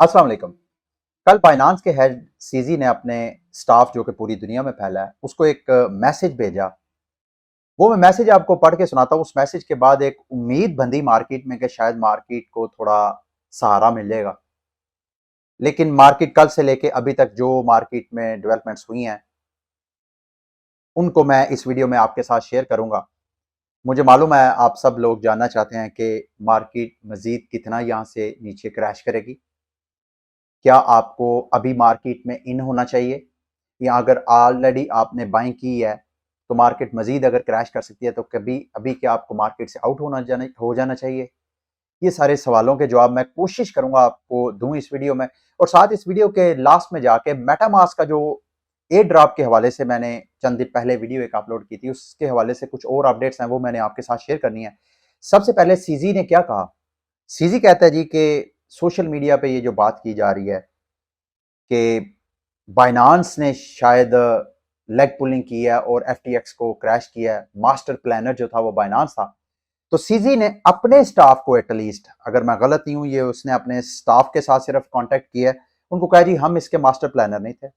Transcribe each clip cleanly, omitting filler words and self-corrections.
अस्सलाम वालेकुम। कल बाइनांस के हेड सीजी ने अपने स्टाफ जो कि पूरी दुनिया में फैला है उसको एक मैसेज भेजा। वो मैं मैसेज आपको पढ़ के सुनाता हूँ। उस मैसेज के बाद एक उम्मीद बंधी मार्केट में कि शायद मार्केट को थोड़ा सहारा मिलेगा। लेकिन मार्केट कल से लेके अभी तक जो मार्केट में डेवलपमेंट्स हुई हैं उनको मैं इस वीडियो में आपके साथ शेयर करूंगा। मुझे मालूम है आप सब लोग जानना चाहते हैं कि मार्केट मजीद कितना यहाँ से नीचे क्रैश करेगी। क्या आपको अभी मार्केट में इन होना चाहिए, या अगर ऑलरेडी आपने बाइंग की है तो मार्केट मजीद अगर क्रैश कर सकती है तो कभी अभी क्या आपको मार्केट से आउट हो जाना चाहिए। ये सारे सवालों के जवाब मैं कोशिश करूंगा आपको दूं इस वीडियो में। और साथ इस वीडियो के लास्ट में जाके मेटामास्क का जो एयर ड्रॉप के हवाले से मैंने चंद दिन पहले वीडियो एक अपलोड की थी, उसके हवाले से कुछ और अपडेट्स हैं वो मैंने आपके साथ शेयर करनी है। सबसे पहले सीजी ने क्या कहा। सीजी कहता है जी कि सोशल मीडिया पे ये जो बात की जा रही है कि बाइनांस ने शायद लेग पुलिंग की है और एफटीएक्स को क्रैश किया है, मास्टर प्लानर जो था वो बाइनांस था। तो सीजी ने अपने स्टाफ को एटलीस्ट, अगर मैं गलत नहीं हूं, ये उसने अपने स्टाफ के साथ सिर्फ कांटेक्ट किया है, उनको कहा जी हम इसके मास्टर प्लानर नहीं थे।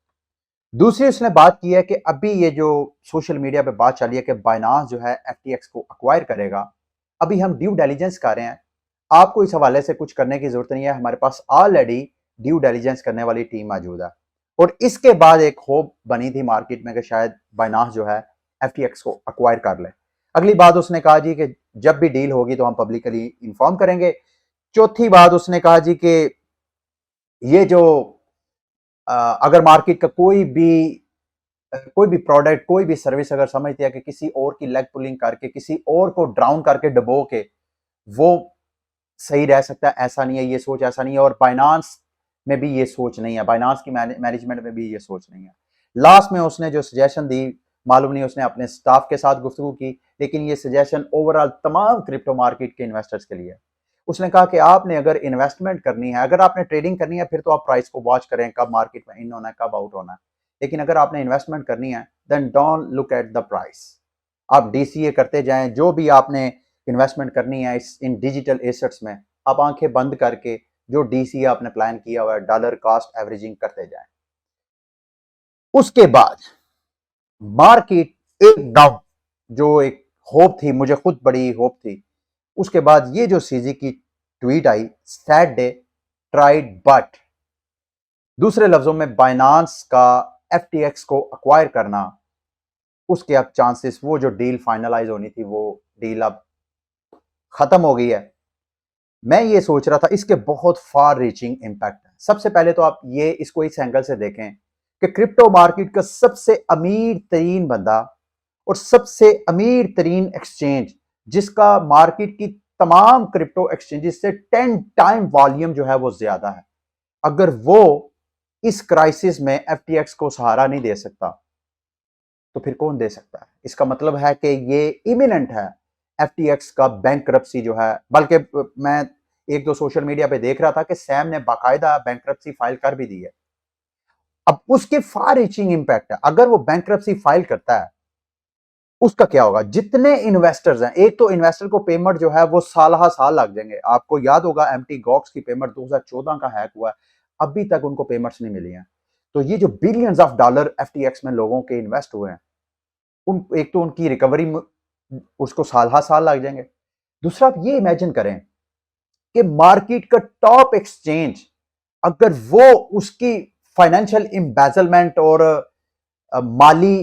दूसरी उसने बात की है कि अभी ये जो सोशल मीडिया पे बात चली है कि बाइनांस जो है एफटीएक्स को अक्वायर करेगा, अभी हम ड्यू डिलिजेंस कर रहे हैं। आपको इस हवाले से कुछ करने की जरूरत नहीं है, हमारे पास ऑलरेडी ड्यू डिलिजेंस करने वाली टीम मौजूद है। और इसके बाद एक होप बनी थी मार्केट में कि शायद बाइनांस जो है एफटीएक्स को अक्वायर कर ले। अगली बात उसने कहा जी कि जब भी डील होगी तो हम पब्लिकली इंफॉर्म करेंगे। चौथी बात उसने कहा जी कि ये जो अगर मार्केट का कोई भी प्रोडक्ट, कोई भी सर्विस अगर समझती है कि किसी और की लेग पुलिंग करके, किसी और को ड्राउन करके, डबो के वो सही रह सकता है, ऐसा नहीं है, ये सोच ऐसा नहीं है। और बाइनांस में भी ये सोच नहीं है, बाइनांस की मैनेजमेंट में भी ये सोच नहीं है। लास्ट में उसने जो सजेशन दी, मालूम नहीं उसने अपने स्टाफ के साथ गुफ्तगू की, लेकिन ये सजेशन ओवरऑल तमाम क्रिप्टो मार्केट के इन्वेस्टर्स के लिए। उसने कहा कि आपने अगर इन्वेस्टमेंट करनी है, अगर आपने ट्रेडिंग करनी है, फिर तो आप प्राइस को वॉच करें, कब मार्केट में इन होना है, कब आउट होना है। लेकिन अगर आपने इन्वेस्टमेंट करनी है then don't look at the price. आप डीसीए करते जाएं, जो भी आपने इन्वेस्टमेंट करनी है इस इन डिजिटल एसेट्स में, आप आंखें बंद करके जो डीसीए आपने प्लान किया हुआ है डॉलर कॉस्ट एवरेजिंग करते जाएं। उसके बाद मार्केट एक डाउन, जो एक होप थी, मुझे खुद बड़ी होप थी। उसके बाद ये जो सीजी की tweet I, sad day tried but, दूसरे लफ्जों में बाइनांस का एफटीएक्स को अक्वायर करना, उसके अब चांसेस, वो जो डील फाइनलाइज होनी थी वो डील अब खत्म हो गई है। मैं ये सोच रहा था इसके बहुत फार रीचिंग इंपैक्ट है। सबसे पहले तो आप ये इसको इस एंगल से देखें कि क्रिप्टो मार्केट का सबसे अमीर तरीन बंदा और सबसे अमीर तरीन एक्सचेंज, जिसका मार्केट की तमाम क्रिप्टो एक्सचेंजेस से 10 टाइम वॉल्यूम जो है वो ज्यादा है, अगर वो इस क्राइसिस में एफटीएक्स को सहारा नहीं दे सकता तो फिर कौन दे सकता है। इसका मतलब है कि ये इमिनेंट है एफटीएक्स का बैंकरप्सी जो है। बल्कि मैं एक दो सोशल मीडिया पे देख रहा था कि सैम ने बाकायदा बैंकरप्सी फाइल कर भी दी है। अब उसके फार रीचिंग इंपैक्ट है, अगर वो बैंकरप्सी फाइल करता है उसका क्या होगा। जितने इन्वेस्टर्स हैं, एक तो इन्वेस्टर को पेमेंट जो है वो साल साल लग जाएंगे। आपको याद होगा एमटी गॉक्स की पेमेंट 2014 का हैक हुआ है, अभी तक उनको पेमेंट्स नहीं मिली हैं। तो ये जो बिलियंस ऑफ डॉलर एफटीएक्स में लोगों के इन्वेस्ट हुए हैं, उन एक तो उनकी रिकवरी उसको साल साल लग जाएंगे। दूसरा आप ये इमेजिन करें कि मार्केट का टॉप एक्सचेंज, अगर वो उसकी फाइनेंशियल एम्बेजलमेंट और माली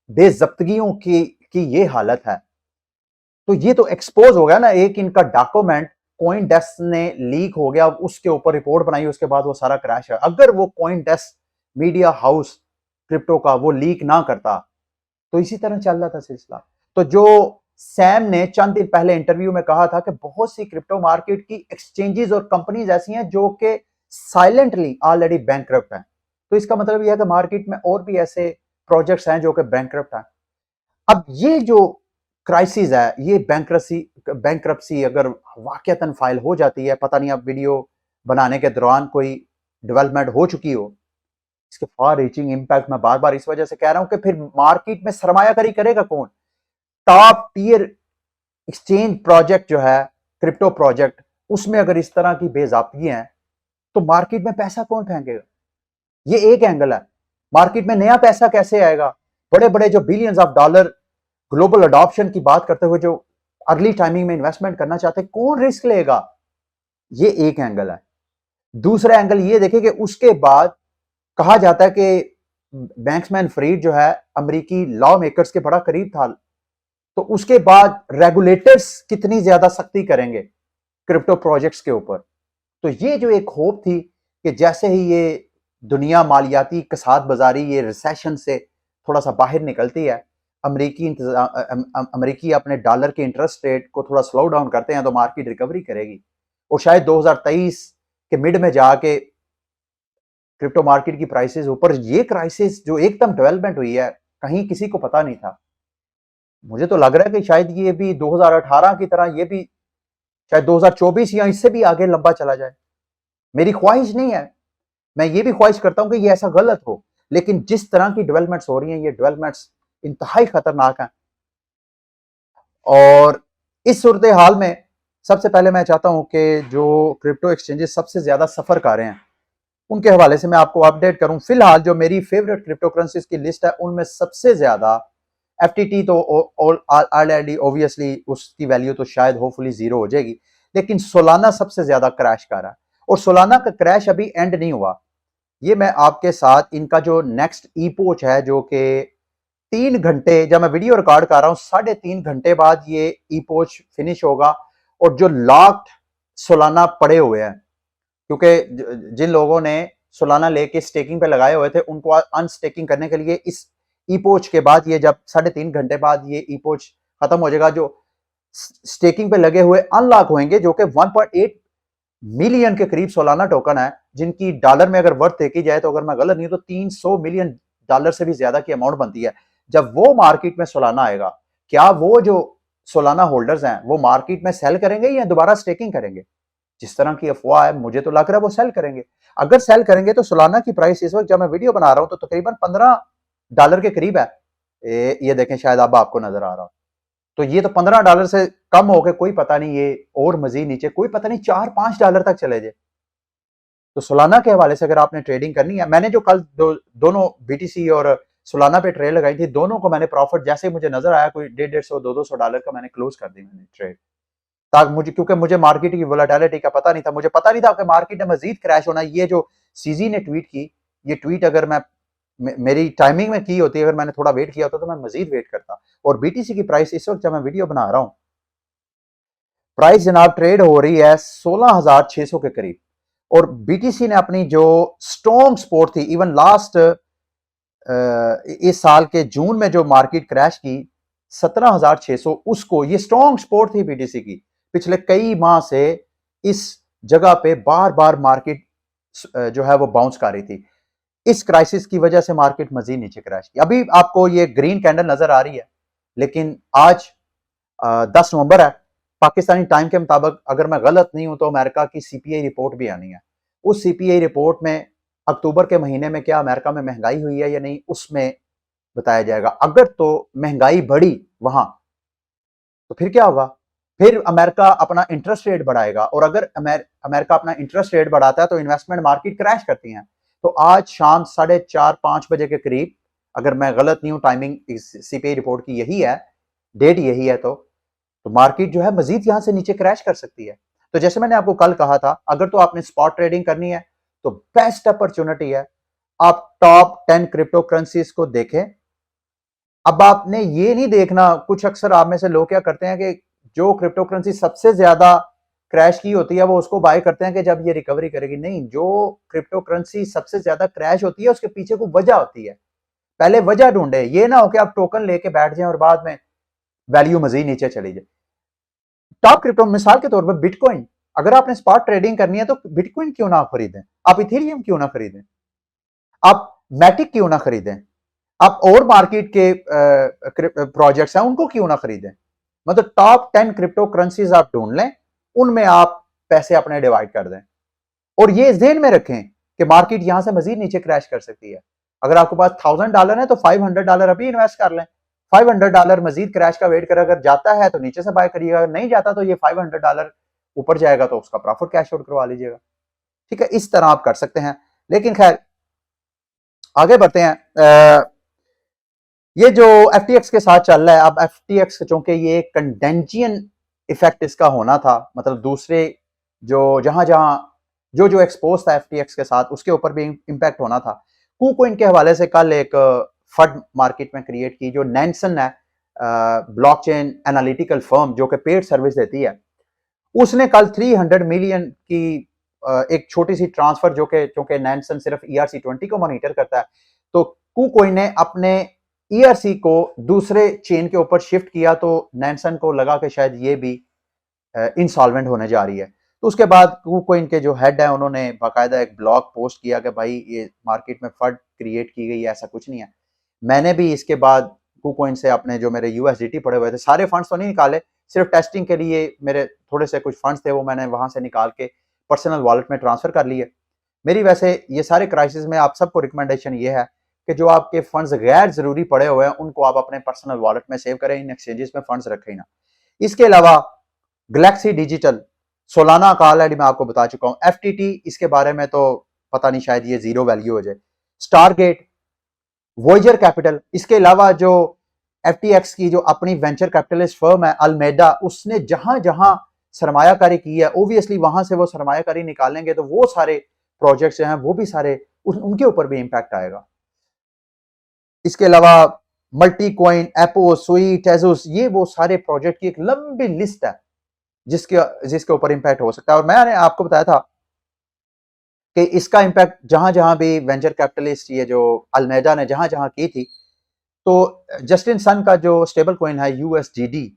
बेजब्तगियों की ये हालत है, तो ये तो एक्सपोज हो गया ना। एक इनका डॉक्यूमेंट कॉइन डेस्क ने लीक हो गया, उसके ऊपर रिपोर्ट बनाई, उसके बाद वो सारा क्रैश है। अगर वो coin desk media house crypto का वो लीक ना करता तो इसी तरह चल रहा था सिलसिला। तो जो सैम ने चंद दिन पहले इंटरव्यू में कहा था कि बहुत सी क्रिप्टो मार्केट की एक्सचेंजेस और कंपनीज ऐसी हैं जो कि साइलेंटली ऑलरेडी बैंकरप्ट हैं, तो इसका मतलब यह है कि मार्केट में और भी ऐसे प्रोजेक्ट्स हैं जो कि बैंकरप्ट हैं। अब ये जो क्राइसिस है, ये बैंकरप्सी अगर वाकयातन फाइल हो जाती है, पता नहीं अब वीडियो बनाने के दौरान कोई डेवलपमेंट हो चुकी हो, इसके फार रीचिंग इंपैक्ट मैं बार बार इस वजह से कह रहा हूं कि फिर मार्केट में सरमायाकारी करेगा कौन। टॉप टियर एक्सचेंज प्रोजेक्ट जो है, क्रिप्टो प्रोजेक्ट, उसमें अगर इस तरह की बेजाबतगी हैं तो मार्केट में पैसा कौन फेंकेगा? ये एक एंगल है। मार्केट में नया पैसा कैसे आएगा? बड़े बड़े जो billions of dollar global adoption की बात करते हुए जो अर्ली टाइमिंग में इन्वेस्टमेंट करना चाहते हैं, कौन रिस्क लेगा? ये एक एंगल है। दूसरा एंगल ये देखें कि उसके बाद कहा जाता है कि बैंक्समैन फ्रीड जो है अमेरिकी लॉ मेकर्स के बड़ा करीब था, तो उसके बाद रेगुलेटर्स कितनी ज्यादा सख्ती करेंगे क्रिप्टो प्रोजेक्ट्स के ऊपर। तो ये जो एक होप थी कि जैसे ही ये दुनिया मालियाती कसाद बाजारी ये रिसेशन से थोड़ा सा बाहर निकलती है, अमेरिकी अपने डॉलर के इंटरेस्ट रेट को थोड़ा स्लो डाउन करते हैं तो मार्केट रिकवरी करेगी और शायद 2023 के मिड में जाके क्रिप्टो मार्केट की प्राइसेस ऊपर। ये क्राइसिस जो एकदम डेवलपमेंट हुई है, कहीं किसी को पता नहीं था। मुझे तो लग रहा है कि शायद ये भी 2018 की तरह ये भी शायद 2024 या इससे भी आगे लंबा चला जाए। मेरी ख्वाहिश नहीं है, मैं ये भी ख्वाहिश करता हूं कि ये ऐसा गलत हो, लेकिन जिस तरह की डेवलपमेंट्स हो रही हैं, ये डेवलपमेंट्स इंतहाई खतरनाक हैं। और इस सूरत हाल में सबसे पहले मैं चाहता हूं कि जो क्रिप्टो एक्सचेंजेस सबसे ज्यादा सफर कर रहे हैं उनके हवाले से मैं आपको अपडेट करूं। फिलहाल जो मेरी फेवरेट क्रिप्टो करेंसीज की लिस्ट है उनमें सबसे ज्यादा एफटीटी तो ऑलरेडी ऑब्वियसली उसकी वैल्यू तो शायद होपफुली जीरो हो जाएगी, लेकिन सोलाना सबसे ज्यादा क्रैश कर रहा है और सोलाना का क्रैश अभी एंड नहीं हुआ। ये मैं आपके साथ इनका जो नेक्स्ट ई पोच है जो कि 3 घंटे, जब मैं वीडियो रिकॉर्ड कर रहा हूं 3.5 घंटे बाद ये ई पोच फिनिश होगा। और जो लॉक्ड सोलाना पड़े हुए हैं, क्योंकि जिन लोगों ने सोलाना लेके स्टेकिंग पे लगाए हुए थे उनको अनस्टेकिंग करने के लिए इस ई पोच के बाद ये जब 3.5 घंटे बाद ये ई पोच खत्म हो जाएगा, जो स्टेकिंग पे लगे हुए अनलॉक होंगे, जो कि 1.8 मिलियन के करीब सोलाना टोकन है, जिनकी डॉलर में अगर वर्थ देखी जाए तो अगर मैं गलत नहीं हूं तो 300 मिलियन डॉलर से भी ज्यादा की अमाउंट बनती है। जब वो मार्केट में सोलाना आएगा, क्या वो जो सोलाना होल्डर्स हैं वो मार्केट में सेल करेंगे या दोबारा स्टेकिंग करेंगे? जिस तरह की अफवाह है मुझे तो लग रहा है वो सेल करेंगे। अगर सेल करेंगे तो सोलाना की प्राइस इस वक्त जब मैं वीडियो बना रहा हूं तो तकरीबन $15 के करीब है। ये देखें, शायद अब आपको नजर आ रहा हो, तो ये तो $15 से कम हो गए, कोई पता नहीं ये और मजीद नीचे कोई पता नहीं $4-5 तक चले जाए। तो सोलाना के हवाले से अगर आपने ट्रेडिंग करनी है, मैंने जो कल दोनों बीटीसी और सोलाना पे ट्रेड लगाई थी, दोनों को मैंने प्रॉफिट जैसे मुझे नजर आया कोई 150-200 का मैंने क्लोज कर दी मैंने ट्रेड, ताकि मुझे, क्योंकि मुझे मार्केट की वोलेटिलिटी का पता नहीं था, मुझे पता नहीं था कि मार्केट में मजीद क्रैश होना। ये जो सीजी ने ट्वीट की, ये ट्वीट अगर मैं मेरी टाइमिंग में की होती, अगर मैंने थोड़ा वेट किया होता तो मैं मजीद वेट करता। और बीटीसी की प्राइस इस वक्त जब मैं वीडियो बना रहा हूं, प्राइस जनाब ट्रेड हो रही है 16,600 के करीब। और बीटीसी ने अपनी जो स्ट्रॉन्ग सपोर्ट थी, इवन लास्ट इस साल के जून में जो मार्केट क्रैश की 17,600, उसको ये स्ट्रॉन्ग सपोर्ट थी बीटीसी की। पिछले कई माह से इस जगह पे बार बार मार्केट जो है वो बाउंस कर रही थी। इस क्राइसिस की वजह से मार्केट मजीद नीचे क्रैश की। अभी आपको ये ग्रीन कैंडल नजर आ रही है, लेकिन आज 10 नवंबर है पाकिस्तानी टाइम के मुताबिक, अगर मैं गलत नहीं हूं तो अमेरिका की सीपीआई रिपोर्ट भी आनी है। उस सीपीआई रिपोर्ट में अक्टूबर के महीने में क्या अमेरिका में महंगाई हुई है या नहीं, उसमें बताया जाएगा। अगर तो महंगाई बढ़ी वहां, तो फिर क्या होगा? फिर अमेरिका अपना इंटरेस्ट रेट बढ़ाएगा, और अगर अमेरिका अपना इंटरेस्ट रेट बढ़ाता है तो इन्वेस्टमेंट मार्केट क्रैश करती हैं। तो आज शाम 4:30-5 बजे के करीब, अगर मैं गलत नहीं हूं, टाइमिंग सीपीआई रिपोर्ट की यही है, डेट यही है, तो मार्केट जो है मजीद यहां से नीचे क्रैश कर सकती है। तो जैसे मैंने आपको कल कहा था, अगर तो आपने स्पॉट ट्रेडिंग करनी है तो बेस्ट अपॉर्चुनिटी है, आप टॉप 10 क्रिप्टो करेंसीज को देखें। अब आपने ये नहीं देखना, कुछ अक्सर आप में से लोग क्या करते हैं कि जो क्रिप्टो करेंसी सबसे ज्यादा क्रैश की होती है वो उसको बाय करते हैं कि जब ये रिकवरी करेगी। नहीं, जो क्रिप्टो करेंसी सबसे ज्यादा क्रैश होती है उसके पीछे कोई वजह होती है, पहले वजह ढूंढे। ये ना हो कि आप टोकन लेके बैठ जाएं और बाद में वैल्यू मजीद नीचे चली जाए। टॉप क्रिप्टो मिसाल के तौर पर बिटकॉइन, अगर आपने स्पॉट ट्रेडिंग करनी है तो बिटकॉइन क्यों ना खरीदें, आप इथेरियम क्यों ना खरीदें, आप मैटिक क्यों ना खरीदें, आप और मार्केट के प्रोजेक्ट्स हैं उनको क्यों ना खरीदें। मतलब टॉप 10 क्रिप्टो करेंसीज आप ढूंढ लें, उनमें आप पैसे अपने डिवाइड कर दें, और ये ध्यान में रखें कि मार्केट यहां से मजीद नीचे क्रैश कर सकती है। अगर आपके पास $1,000 है तो $500 अभी इन्वेस्ट कर लें, $500 मजीद क्रैश का वेट कर, अगर जाता है तो नीचे से बाय करिएगा, अगर नहीं जाता तो ये $500 ऊपर जाएगा तो उसका प्रॉफिट कैश आउट करवा लीजिएगा। ठीक है, इस तरह आप कर सकते हैं। लेकिन खैर आगे बढ़ते हैं। ये जो FTX के साथ चल रहा है, अब FTX चूंकि ये कंडेंजियन इफेक्ट इसका होना था, मतलब दूसरे जो जहां जहां जो जो एक्सपोज था FTX के साथ उसके ऊपर भी इंपैक्ट होना था। KuCoin के हवाले से कल एक फंड मार्केट में क्रिएट की जो नैनसन है, ब्लॉकचेन एनालिटिकल फर्म जो कि पेड सर्विस देती है, उसने कल 300 मिलियन की एक छोटी सी ट्रांसफर, जो कि चूंकि नैनसन सिर्फ ERC20 को मॉनिटर करता है, तो KuCoin ने अपने ERC को दूसरे चेन के ऊपर शिफ्ट किया, तो नैनसन को लगा कि शायद ये भी इंसॉल्वेंट होने जा रही है। तो उसके बाद KuCoin के जो हेड है उन्होंने बाकायदा एक ब्लॉग पोस्ट किया कि भाई ये मार्केट में फंड क्रिएट की गई है, ऐसा कुछ नहीं है। मैंने भी इसके बाद KuCoin से अपने जो मेरे USDT पड़े हुए थे, सारे फंड्स तो नहीं निकाले, सिर्फ टेस्टिंग के लिए मेरे थोड़े से कुछ फंड्स थे, वो मैंने वहां से निकाल के पर्सनल वॉलेट में ट्रांसफर कर लिए। मेरी वैसे ये सारे क्राइसिस में आप सबको रिकमेंडेशन ये है कि जो आपके फंड्स गैर जरूरी पड़े हुए हैं उनको आप अपने पर्सनल वॉलेट में सेव करें, इन एक्सचेंजेस में फंड्स रखें ना। इसके अलावा गैलेक्सी डिजिटल, सोलाना का ऑलरेडी मैं आपको बता चुका हूं। FTT इसके बारे में तो पता नहीं, शायद ये जीरो वैल्यू हो जाए। स्टारगेट, वॉयजर कैपिटल, इसके अलावा जो FTX की जो अपनी वेंचर कैपिटलिस्ट फर्म है अल्मेडा, उसने जहां जहां सरमायाकारी की है, ओबियसली वहां से वो सरमायाकारी निकालेंगे तो वो सारे प्रोजेक्ट्स हैं वो भी सारे उनके ऊपर भी इंपैक्ट आएगा। इसके अलावा मल्टी कॉइन, एपो, सुई, टेजोस, ये वो सारे प्रोजेक्ट की एक लंबी लिस्ट है जिसके जिसके ऊपर इंपैक्ट हो सकता है। और मैंने आपको बताया था कि इसका इंपैक्ट जहां जहां भी वेंचर कैपिटलिस्ट ये जो अल्मेडा ने जहां जहां की थी, तो जस्टिन सन का जो स्टेबल कॉइन है USDD,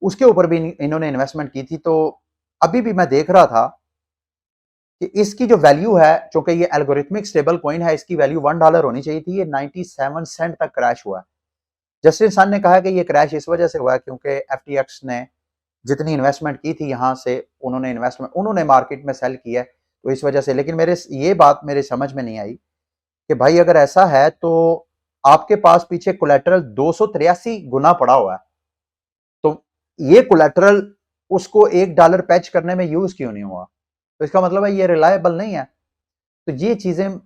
उसके ऊपर भी इन्होंने इन्वेस्टमेंट की थी। तो अभी भी मैं देख रहा था कि इसकी जो वैल्यू है, चूंकि ये एल्गोरिथमिक स्टेबल कॉइन है, इसकी वैल्यू $1 होनी चाहिए थी, ये 97 सेंट तक क्रैश हुआ है। जस्टिन सन ने कहा कि ये क्रैश इस वजह से हुआ है क्योंकि FTX ने जितनी इन्वेस्टमेंट की थी यहाँ से उन्होंने मार्केट में सेल किया है, तो इस वजह से। लेकिन ये बात मेरे समझ में नहीं आई कि भाई अगर ऐसा है तो आपके पास पीछे कोलेटरल 283 गुना पड़ा हुआ है, तो ये कोलेटरल उसको $1 पैच करने में यूज क्यों नहीं हुआ? तो इसका मतलब है ये रिलायबल नहीं है। तो ये चीजें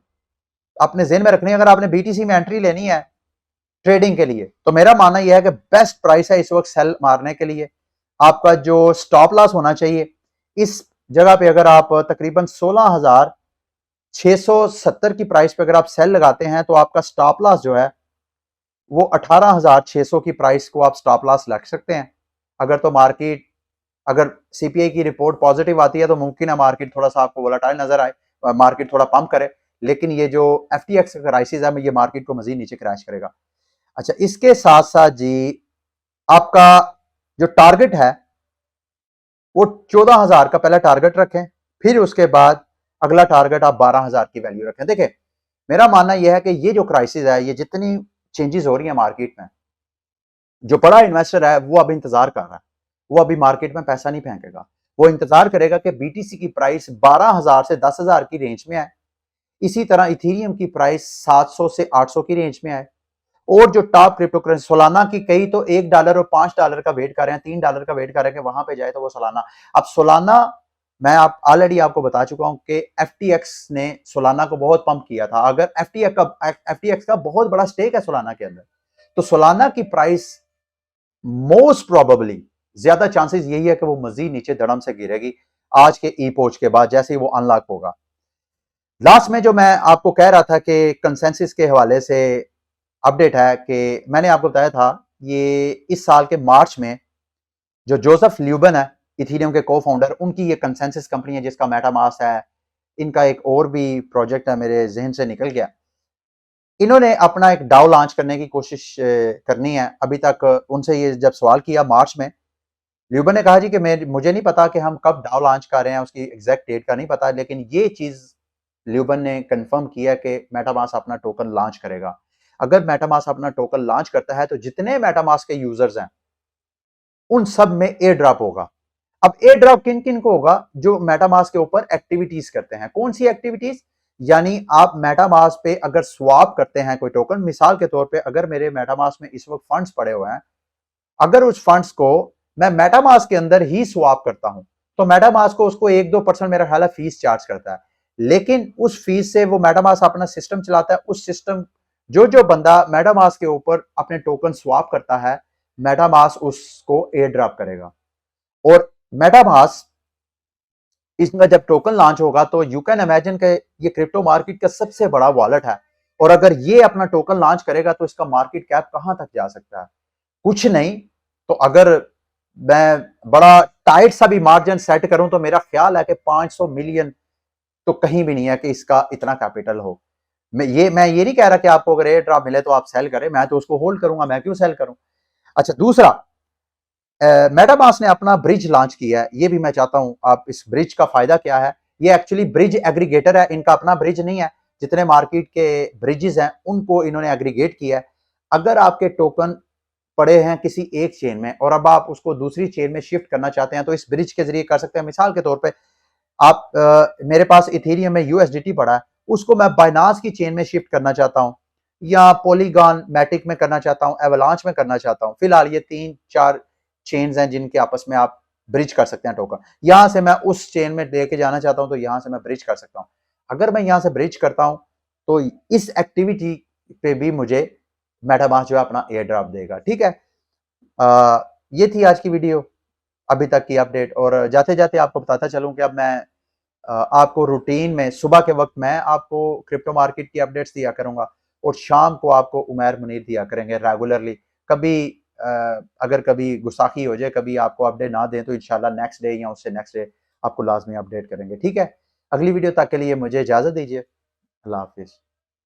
आपने जेहन में रखनी है। अगर आपने BTC में एंट्री लेनी है ट्रेडिंग के लिए, तो मेरा मानना यह है कि बेस्ट प्राइस है इस वक्त सेल मारने के लिए। आपका जो स्टॉप लॉस होना चाहिए इस जगह पे, अगर आप तकरीबन 16,670 की प्राइस पे अगर आप सेल लगाते हैं, तो आपका स्टॉप लॉस जो है वो 18,600 की प्राइस को आप स्टॉप लॉस लग सकते हैं। अगर CPI की रिपोर्ट पॉजिटिव आती है तो मुमकिन है मार्केट थोड़ा सा आपको वोलेटाइल नजर आए, मार्केट थोड़ा पंप करे, लेकिन ये जो FTX का क्राइसिस है ये मार्केट को मजीद नीचे क्रैश करेगा। अच्छा, इसके साथ साथ जी आपका जो टारगेट है वो 14,000 का पहला टारगेट रखें, फिर उसके बाद अगला टारगेट आप 12,000 की वैल्यू रखें। देखिए मेरा मानना यह है कि ये जो क्राइसिस है, ये जितनी चेंजेस हो रही है मार्केट में, जो बड़ा इन्वेस्टर है वो अभी इंतजार कर रहा है, वो अभी मार्केट में पैसा नहीं फेंकेगा, वो इंतजार करेगा कि BTC की प्राइस 12,000 से 10,000 की रेंज में आए, इसी तरह इथेरियम की प्राइस 700 से 800 की रेंज में आए, और जो टॉप क्रिप्टो करेंसी सोलाना की, कई तो $1 और $5 का वेट कर रहे हैं, $3 का वेट कर रहे हैं कि वहां पे जाए तो वो सोलाना। अब सोलाना मैं ऑलरेडी आपको बता चुका हूं कि FTX ने सोलाना को बहुत पंप किया था। अगर FTX का बहुत बड़ा स्टेक है सोलाना के अंदर, तो सोलाना की प्राइस मोस्ट प्रोबेबली ज्यादा चांसेस यही है कि वो मजीद नीचे धड़म से गिरेगी आज के पोच के बाद, जैसे ही वो अनलॉक होगा। लास्ट में जो मैं आपको कह रहा था कि कंसेंसस के हवाले से अपडेट है कि मैंने आपको बताया था ये इस साल के मार्च में जो जोसेफ ल्यूबन है इथेरियम के को फाउंडर, उनकी ये कंसेंसस कंपनी है जिसका मेटामास्क है। इनका एक और भी प्रोजेक्ट है, मेरे जहन से निकल गया। इन्होंने अपना एक डाउ लॉन्च करने की कोशिश करनी है। अभी तक उनसे ये जब सवाल किया मार्च में, ल्यूबन ने कहा जी कि मुझे नहीं पता कि हम कब डाउ लॉन्च कर रहे हैं, उसकी एग्जैक्ट डेट का नहीं पता, लेकिन ये चीज ल्यूबन ने कंफर्म किया कि मेटामास्क अपना टोकन लॉन्च करेगा। अगर मेटामास्क अपना टोकन लॉन्च करता है तो जितने मेटामास्क के यूजर्स हैं उन सब में एयर ड्रॉप होगा। अब एयर ड्रॉप किन किन को होगा? जो मेटामास्क के ऊपर एक्टिविटीज करते हैं। कौन सी एक्टिविटीज? यानी आप मेटामास्क पे अगर स्वैप करते हैं कोई टोकन, मिसाल के तौर पे अगर मेरे मेटामास्क में इस वक्त फंड्स पड़े हुए हैं, अगर उस फंड्स को मैं मेटामास्क के अंदर ही स्वैप करता हूं तो मेटामास्क को उसको 1-2% मेरा ख्याल है फीस चार्ज करता है। लेकिन उस फीस से वो मेटामास्क अपना सिस्टम चलाता है। उस सिस्टम जो बंदा मेटामास्क के ऊपर अपने टोकन स्वैप करता है, मेटामास्क उसको एयर ड्रॉप करेगा। और मेटामास्क इसका जब टोकन लॉन्च होगा तो यू कैन इमेजिन के ये क्रिप्टो मार्केट का सबसे बड़ा वॉलेट है, और अगर ये अपना टोकन लॉन्च करेगा तो इसका मार्केट कैप कहां तक जा सकता है? कुछ नहीं। तो अगर मैं बड़ा टाइट सा भी मार्जिन सेट करूं तो मेरा ख्याल है कि 500 मिलियन तो कहीं भी नहीं है कि इसका इतना कैपिटल हो। मैं ये नहीं कह रहा कि आपको अगर एयर ड्रॉप मिले तो आप सेल करें, मैं तो उसको होल्ड करूंगा, मैं क्यों सेल करूं। अच्छा, दूसरा, मेटामास्क ने अपना ब्रिज लॉन्च किया है, ये भी मैं चाहता हूं आप इस ब्रिज का फायदा क्या है। ये एक्चुअली ब्रिज एग्रीगेटर है, इनका अपना ब्रिज नहीं है। जितने मार्केट के ब्रिजेस हैं उनको इन्होंने एग्रीगेट किया है। अगर आपके टोकन पड़े हैं किसी एक चेन में और अब आप उसको दूसरी चेन में शिफ्ट करना चाहते हैं तो इस ब्रिज के जरिए कर सकते हैं। मिसाल के तौर पे आप मेरे पास इथेरियम में यूएसडीटी पड़ा है, उसको मैं बाइनांस की चेन में शिफ्ट करना चाहता हूं, या पॉलीगॉन मैटिक में करना चाहता हूं, एवलांच में करना चाहता हूं। फिलहाल ये 3-4 चेन्स हैं जिनके आपस में आप ब्रिज कर सकते हैं टोकन। यहां से मैं उस चेन में लेके जाना चाहता हूं तो यहां से मैं ब्रिज कर सकता हूं। अगर मैं यहां से ब्रिज करता हूं तो इस एक्टिविटी पे भी मुझे मेटामास्क जो है अपना एयर ड्रॉप देगा। ठीक है। ये थी आज की वीडियो, अभी तक की अपडेट। और जाते जाते आपको बताता चलूं कि अब मैं आपको रूटीन में सुबह के वक्त मैं आपको क्रिप्टो मार्केट की अपडेट्स दिया करूंगा, और शाम को आपको उमैर मुनीर दिया करेंगे रेगुलरली। कभी अगर कभी गुस्ताखी हो जाए, कभी आपको अपडेट ना दें तो इंशाल्लाह नेक्स्ट डे या उससे नेक्स्ट डे आपको लाजमी अपडेट करेंगे। ठीक है। अगली वीडियो तक के लिए मुझे इजाजत दीजिए। अल्लाह हाफिज।